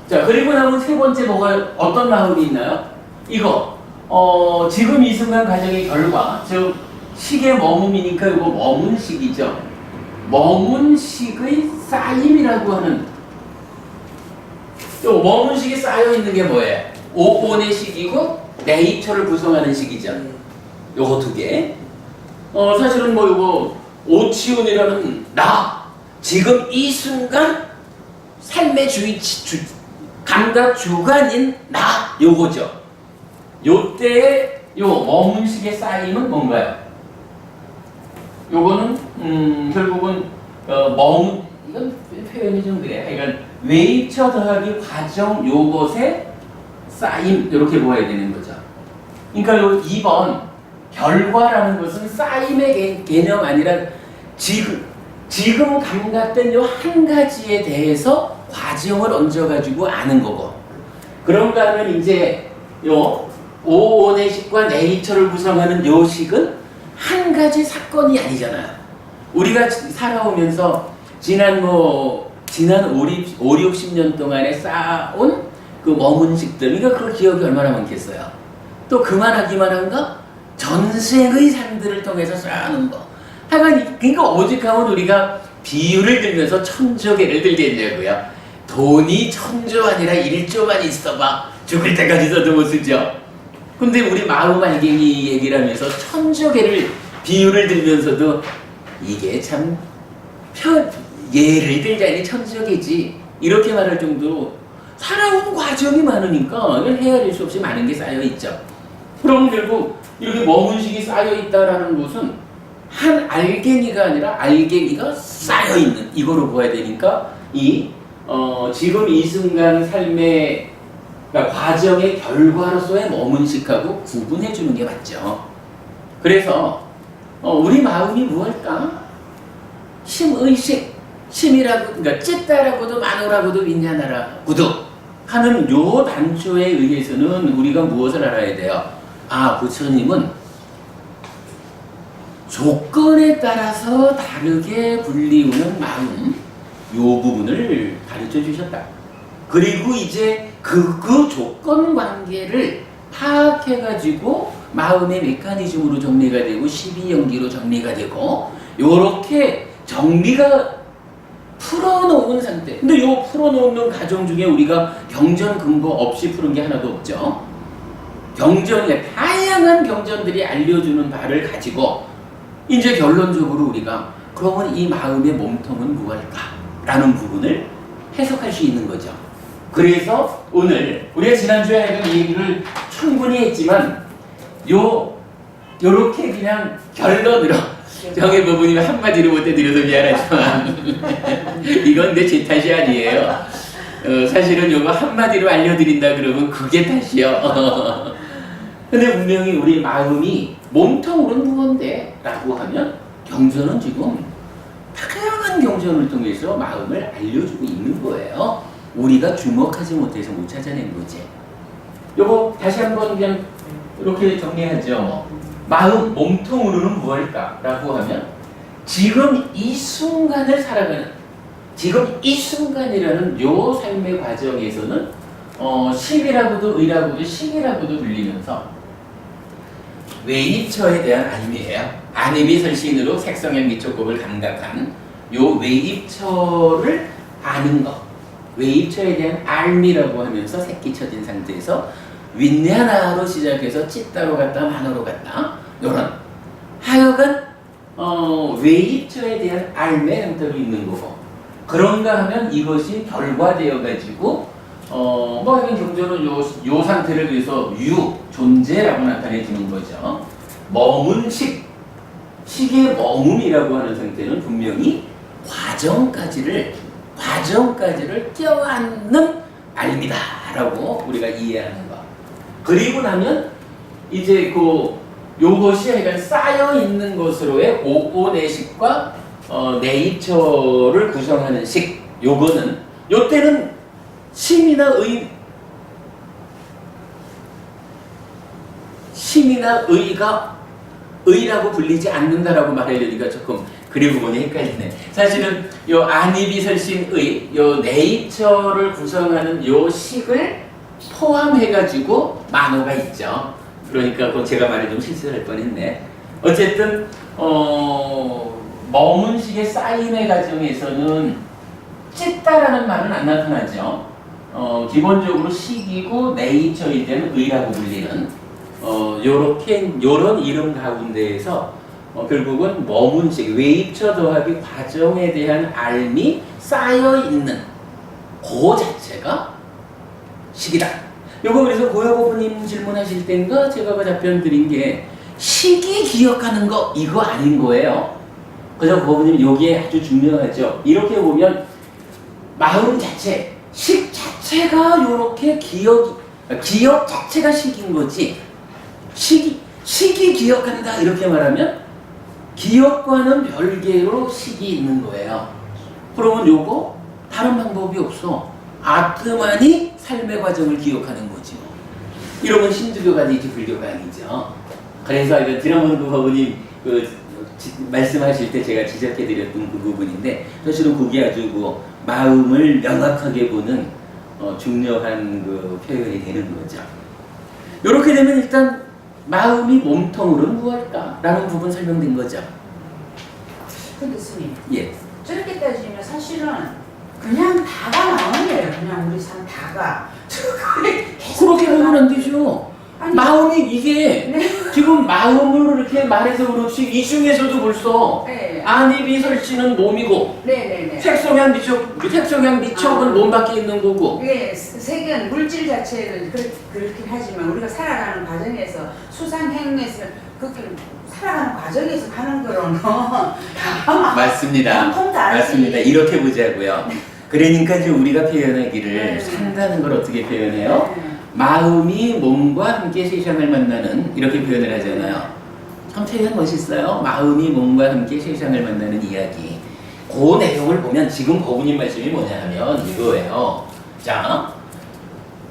자, 그리고 남은 세 번째 어떤 마음이 있나요? 이거, 지금 이 순간 가정의 결과, 즉, 식의 머금이니까 이거 머문식이죠. 머문식의 쌓임이라고 하는, 또 머문식이 쌓여있는 게 뭐예요? 오온의 식이고 네이처를 구성하는 식이죠. 요거 두 개. 사실은 뭐 요거 오치온이라는 나, 지금 이 순간 삶의 감각 주관인 나, 요거죠. 요때의 요 머문식의 쌓임은 뭔가요? 요거는 결국은 이건 표현이 좀 그래. 그러니까 웨이처 더하기 과정 요것의 쌓임, 이렇게 보아야 되는 거죠. 그러니까 요 2번 결과라는 것은 쌓임의 개념 아니라 지금 감각된 요 한 가지에 대해서 과정을 얹어가지고 아는 거고, 그런가 하면 이제 요 오온의 식과 네이처를 구성하는 요 식은 한 가지 사건이 아니잖아요. 우리가 살아오면서 지난 5, 60년 동안에 쌓아온 그 머문식들, 그러니까 그 기억이 얼마나 많겠어요. 또 그만하기만 한가? 전생의 삶들을 통해서 쌓아놓은 거. 하여간, 그러니까 오직하면 우리가 비유를 들면서 천조개를 들겠냐고요. 돈이 1000조 아니라 1조만 있어봐 죽을 때까지도 못 쓰죠. 근데 우리 마음 알갱이 얘기를 하면서 1000조개를 비유를 들면서도 이게 참 예를 들자니 1000조개지 이렇게 말할 정도로 살아온 과정이 많으니까 이걸 헤아릴 수 없이 많은 게 쌓여있죠. 그럼 결국 이렇게 머문식이 쌓여있다라는 것은 한 알갱이가 아니라 알갱이가 쌓여있는 이거로 보아야 되니까 지금 이 순간 삶의, 그러니까 과정의 결과로서의 머문식하고 구분해 주는 게 맞죠. 그래서 우리 마음이 무엇일까? 심의식, 심이라고, 그러니까 찢다라고도 마노라고도 윈냐나라고도 하는 요 단초에 의해서는 우리가 무엇을 알아야 돼요? 부처님은 조건에 따라서 다르게 불리우는 마음, 요 부분을 가르쳐 주셨다. 그리고 이제 그 조건 관계를 파악해가지고 마음의 메커니즘으로 정리가 되고 12연기로 정리가 되고 요렇게 정리가 풀어놓은 상태. 근데 요 풀어놓는 과정 중에 우리가 경전 근거 없이 푸는 게 하나도 없죠. 다양한 경전들이 알려주는 바를 가지고 이제 결론적으로 우리가 그러면 이 마음의 몸통은 무엇일까? 라는 부분을 해석할 수 있는 거죠. 그래서 오늘 우리가 지난주에 했던 얘기를 충분히 했지만 요렇게 그냥 결론으로 정의 부분이 한마디로 못 해드려서 미안하지만 이건 내 탓이 아니에요. 사실은 요거 한마디로 알려드린다 그러면 그게 탓이요. 근데 분명히 우리 마음이 몸통으로는 무언데? 라고 하면 경전은 지금 다양한 경전을 통해서 마음을 알려주고 있는 거예요. 우리가 주목하지 못해서 못 찾아낸 거지. 요거 다시 한번 그냥 이렇게 정리하죠. 마음, 몸통으로는 무엇일까? 라고 하면 지금 이 순간을 살아가는, 지금 이 순간이라는 요 삶의 과정에서는 심이라고도 의라고도 식이라고도 불리면서 외입처에 대한 안임이에요. 안임이 설신으로 색성형 미촉법을 감각한 요 외입처를 아는 것, 외입처에 대한 알미라고 하면서 새끼쳐진 상태에서 윈냐나로 시작해서 찌따로 갔다 만호로 갔다 요런 하여간 외입처에 대한 알매 형태로 있는 거고, 그런가 하면 이것이 결과되어 가지고 뭐 이런 경전은 요 상태를 위해서 존재라고 나타내주는 거죠. 머문 식의 머문이라고 하는 상태는 분명히 과정까지를 껴안는 알미다라고 우리가 이해하는 거. 그리고 나면 이제 요것이 약간 쌓여 있는 것으로의 오오내식과 내입처를 구성하는 식. 요거는 요때는 심이나 의가 의라고 불리지 않는다라고 말하려니까 조금 그리고 보니 헷갈리네. 사실은 요 안이비설신의 요 내입처를 구성하는 요 식을 포함해가지고 만호가 있죠. 그러니까 제가 말이 좀 실수할 뻔했네. 어쨌든 머문식의 쌓임의 과정에서는 찢다라는 말은 안 나타나죠. 기본적으로 식이고 내입처에 대한 의라고 불리는 요런 이름 가운데에서 결국은 머문식, 외입처 더하기 과정에 대한 알미 쌓여있는 그 자체가 식이다. 요거 그래서 고여고부님 질문하실 땐가 제가 그 답변 드린 게 식이 기억하는 거 이거 아닌 거예요. 그래서 고부님 여기에 아주 중요하죠. 이렇게 보면 마음 자체, 식 자체가 요렇게 기억 자체가 식인 거지. 식이 기억한다 이렇게 말하면 기억과는 별개로 식이 있는 거예요. 그러면 요거 다른 방법이 없어. 아트만이 삶의 과정을 기억하는 거지 뭐. 이러면 힌두교가 아니지 불교가 아니죠. 그래서 이거 드라몬드 법원님 말씀하실 때 제가 지적해드렸던 그 부분인데 사실은 그게 아주 마음을 명확하게 보는 중요한 표현이 되는 거죠. 이렇게 되면 일단 마음이 몸통으로는 무엇일까라는 부분 설명된 거죠. 근데 스님, 예. 저렇게 따지면 사실은 그냥 다가 마음이에요. 그냥 우리 삶 다가. 그렇게 보면 안 되죠. 아니, 마음이 이게 네. 지금 마음으로 이렇게 말해서 그렇지 이 중에서도 벌써 네. 안이비설치는 몸이고 네네네. 색성향 미촉은 몸 밖에 있는 거고. 예, 색은 물질 자체는 그렇긴 하지만 우리가 살아가는 과정에서 수상행에서 그렇게 살아가는 과정에서 하는 거로는 다 맞습니다. 통통 다르지. 맞습니다. 이렇게 보자고요. 그러니까 이제 우리가 표현하기를 네. 산다는 걸 어떻게 표현해요? 네. 마음이 몸과 함께 세상을 만나는 이렇게 표현을 하잖아요. 참 표현 멋있어요. 마음이 몸과 함께 세상을 만나는 이야기. 그 내용을 보면 지금 고부님 말씀이 뭐냐 하면 이거예요. 자,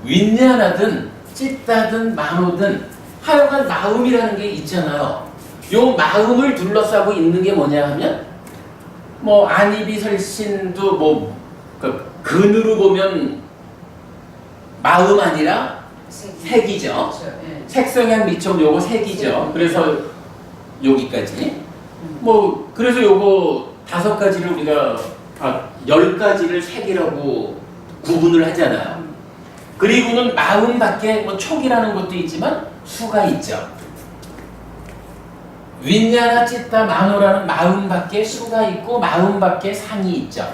윈냐나든 찢다든 만호든 하여간 마음이라는 게 있잖아요. 요 마음을 둘러싸고 있는 게 뭐냐 하면 안이비설신도 근으로 보면 마음 아니라 색이죠. 그렇죠. 예. 색성향 미촉 요거 색이죠. 그래서 여기까지. 그래서 요거 5가지를 우리가 10가지를 색이라고 구분을 하잖아요. 그리고는 마음 밖에 촉이라는 것도 있지만 수가 있죠. 윈냐나 찢다 만호라는 마음 밖에 수가 있고 마음 밖에 상이 있죠.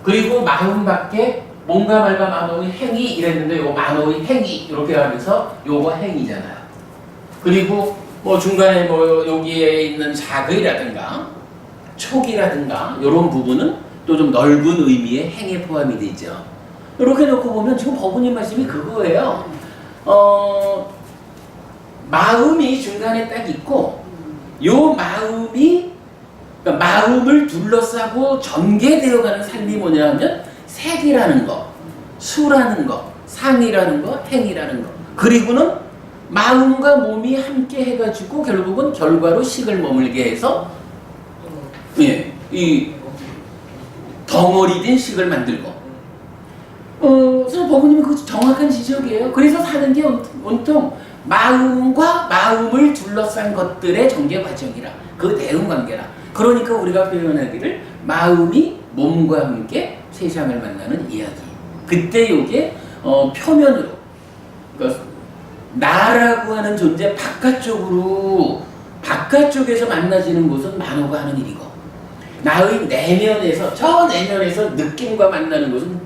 그리고 마음 밖에 몸과 말과 만호의 행위 이랬는데 요거 만호의 행위 이렇게 하면서 요거 행위잖아요. 그리고 중간에 여기에 있는 자의라든가 촉이라든가 요런 부분은 또 좀 넓은 의미의 행에 포함이 되죠. 이렇게 놓고 보면 지금 법원님 말씀이 그거예요. 마음이 중간에 딱 있고 요 마음이 그러니까 마음을 둘러싸고 전개되어가는 삶이 뭐냐 하면 색이라는 거, 수라는 거, 상이라는 거, 행이라는 거. 그리고는 마음과 몸이 함께 해가지고 결국은 결과로 식을 머물게 해서 예, 이 덩어리된 식을 만들고. 그래서 버부님이 그 정확한 지적이에요. 그래서 사는 게 온통 마음과 마음을 둘러싼 것들의 전개 과정이라. 그 대응 관계라. 그러니까 우리가 표현하기를 마음이 몸과 함께 세상을 만나는 이야기. 그때 요게 표면으로, 그러니까 나라고 하는 존재 바깥쪽에서 만나지는 것은 만호가 하는 일이고, 나의 내면에서, 저 내면에서 느낌과 만나는 것은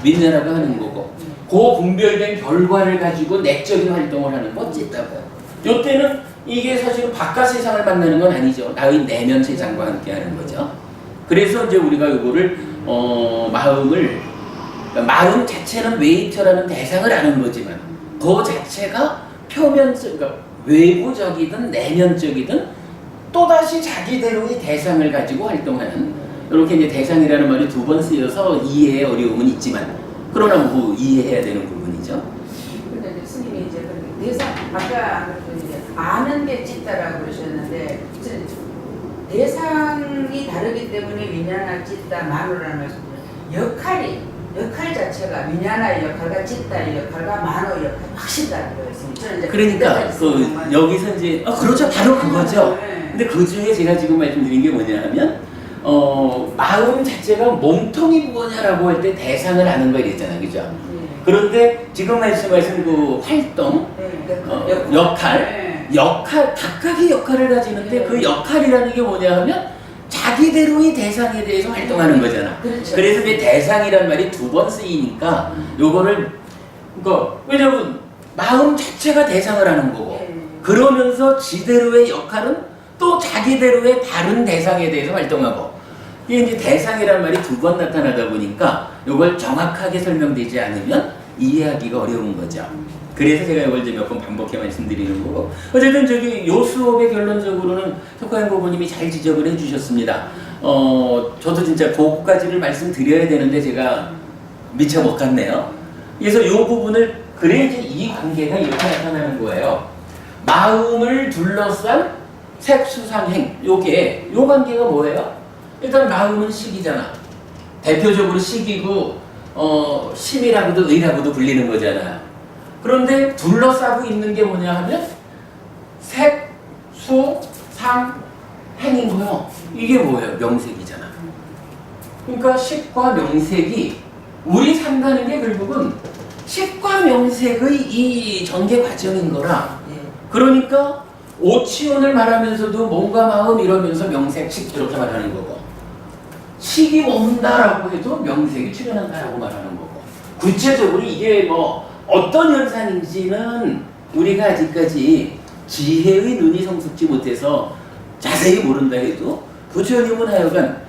민나라가 하는 거고, 그 분별된 결과를 가지고 내적인 활동을 하는 건 찢다고. 요때는 이게 사실은 바깥 세상을 만나는 건 아니죠. 나의 내면 세상과 함께 하는 거죠. 그래서 이제 우리가 이거를 그러니까 마음 자체는 웨이터라는 대상을 아는 거지만 그 자체가 그러니까 외부적이든 내면적이든 또다시 자기대로의 대상을 가지고 활동하는, 이렇게 이제 대상이라는 말이 두 번 쓰여서 이해에 어려움은 있지만 그러나 뭐 이해해야 되는 부분이죠. 근데 스님이 이제 대상, 아까 이제 아는 게 찢다라고 그러셨는데, 대상이 다르기 때문에 위냐나 찢다 만호라는 말씀. 역할 자체가 위냐나의 역할과 찢다의 역할과 만호의 역할이 확실히 다르다고 했습니다. 그러니까 여기서 이제 그렇죠, 바로 그거죠. 근데 그 중에 제가 지금 말씀드린 게 뭐냐 하면 마음 자체가 몸통이 뭐냐라고 할 때 대상을 아는 거 이랬잖아요, 그죠? 그런데 지금 말씀하신 그 활동, 역할, 각각의 역할을 가지는데 그 역할이라는 게 뭐냐 하면 자기대로의 대상에 대해서 활동하는 거잖아. 그렇죠. 그래서 이제 대상이란 말이 두 번 쓰이니까 요거를, 그러니까 왜냐면 마음 자체가 대상을 하는 거고, 그러면서 지대로의 역할은 또 자기대로의 다른 대상에 대해서 활동하고, 이게 이제 대상이란 말이 두 번 나타나다 보니까 이걸 정확하게 설명되지 않으면 이해하기가 어려운 거죠. 그래서 제가 이걸 이제 몇 번 반복해 말씀드리는 거고, 어쨌든 저기 요 수업의 결론적으로는 석화영 고모님이 잘 지적을 해주셨습니다. 저도 진짜 그거까지를 말씀드려야 되는데 제가 미처 못 갔네요. 그래서 요 부분을, 그래야지 이 관계가 이렇게 나타나는 거예요. 마음을 둘러싼 색수상행, 요게 요 관계가 뭐예요? 일단 마음은 식이잖아. 대표적으로 식이고 심이라고도 의라고도 불리는 거잖아요. 그런데 둘러싸고 있는 게 뭐냐 하면 색, 수, 상, 행인 거요. 이게 뭐예요? 명색이잖아. 그러니까 식과 명색이 우리 산다는 게 결국은 식과 명색의 이 전개 과정인 거라. 그러니까 오치원을 말하면서도 몸과 마음 이러면서 명색, 식 이렇게 말하는 거고, 식이 온다라고 해도 명색이 출현한다라고 말하는 거고, 구체적으로 이게 뭐 어떤 현상인지는 우리가 아직까지 지혜의 눈이 성숙지 못해서 자세히 모른다 해도 부처님은 하여간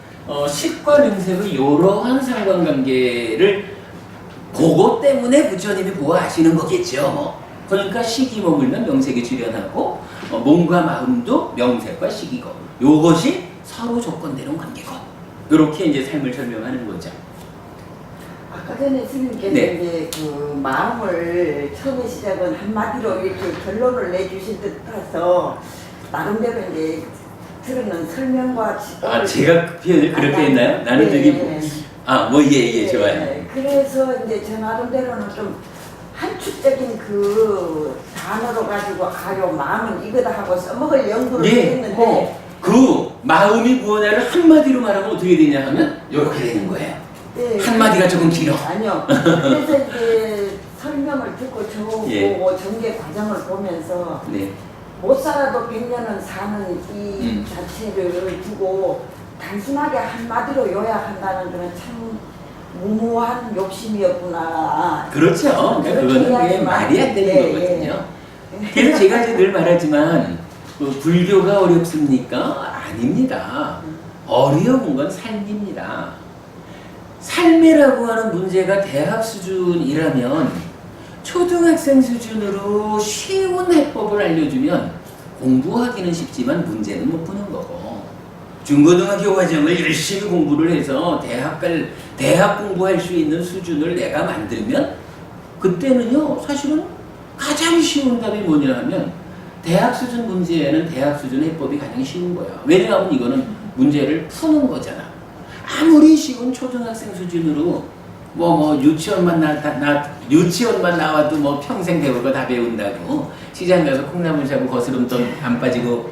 식과 명색의 이러한 상관관계를 그것 때문에 부처님이 보아하시는 거겠죠. 그러니까 식이 머물면 명색이 출현하고 몸과 마음도 명색과 식이고, 이것이 서로 조건되는 관계고, 이렇게 이제 삶을 설명하는 거죠. 아까 전에 스님께서 네. 이제 그 마음을 처음에 시작은 한마디로 이렇게 결론을 내주신 듯해서 나름대로 이제 들은 설명과 제가 표현을 그렇게 했나요? 나는 저기 좋아요. 네. 그래서 이제 저 나름대로는 좀 한축적인 그 단어로 가지고 요 마음은 이거다 하고 써먹을 연구를 했는데 그 마음이 무엇냐를 한마디로 말하면 어떻게 되냐 하면 이렇게 되는 거예요. 네, 한마디가 조금 길어. 아니요. 그래서 이제 설명을 듣고 저거 전개 과정을 보면서 못 살아도 100년은 사는 이 자체를 두고 단순하게 한마디로 요약한다는 것은 참 무모한 욕심이었구나. 그렇죠. 그러니까 그거는 그게 말이 안 되는 거거든요. 그래서 제가 이제 늘 말하지만 불교가 어렵습니까? 아닙니다. 어려운 건 삶입니다. 삶이라고 하는 문제가 대학 수준이라면 초등학생 수준으로 쉬운 해법을 알려주면 공부하기는 쉽지만 문제는 못 푸는 거고, 중고등학교 과정을 열심히 공부를 해서 대학 공부할 수 있는 수준을 내가 만들면 그때는요 사실은 가장 쉬운 답이 뭐냐 하면 대학 수준 문제에는 대학 수준 해법이 가장 쉬운 거야. 왜냐하면 이거는 문제를 푸는 거잖아. 아무리 쉬운 초등학생 수준으로 유치원만 나와도 뭐 평생 배울 거 다 배운다고 시장 가서 콩나물 사고 거스름돈 안 빠지고.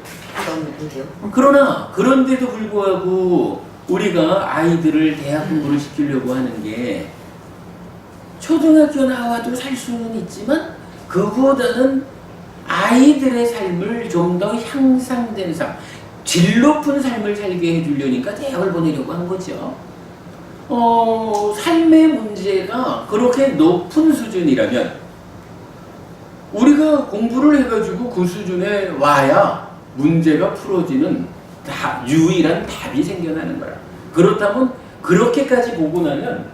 그러나 그런데도 불구하고 우리가 아이들을 대학 공부를 시키려고 하는 게 초등학교 나와도 살 수는 있지만 그보다는 아이들의 삶을 좀 더 향상된 삶, 질 높은 삶을 살게 해주려니까 대학을 보내려고 한 거죠. 삶의 문제가 그렇게 높은 수준이라면 우리가 공부를 해가지고 그 수준에 와야 문제가 풀어지는 유일한 답이 생겨나는 거야. 그렇다면 그렇게까지 보고 나면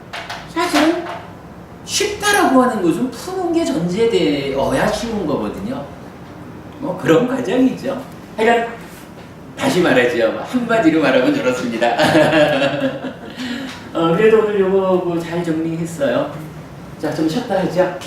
사실은 쉽다라고 하는 것은 푸는 게 전제되어야 쉬운 거거든요. 뭐 그런 과정이죠. 하여간 다시 말하죠. 한마디로 말하면 저렇습니다. 그래도 오늘 요거 잘 정리했어요. 자, 좀 쉬었다 하죠.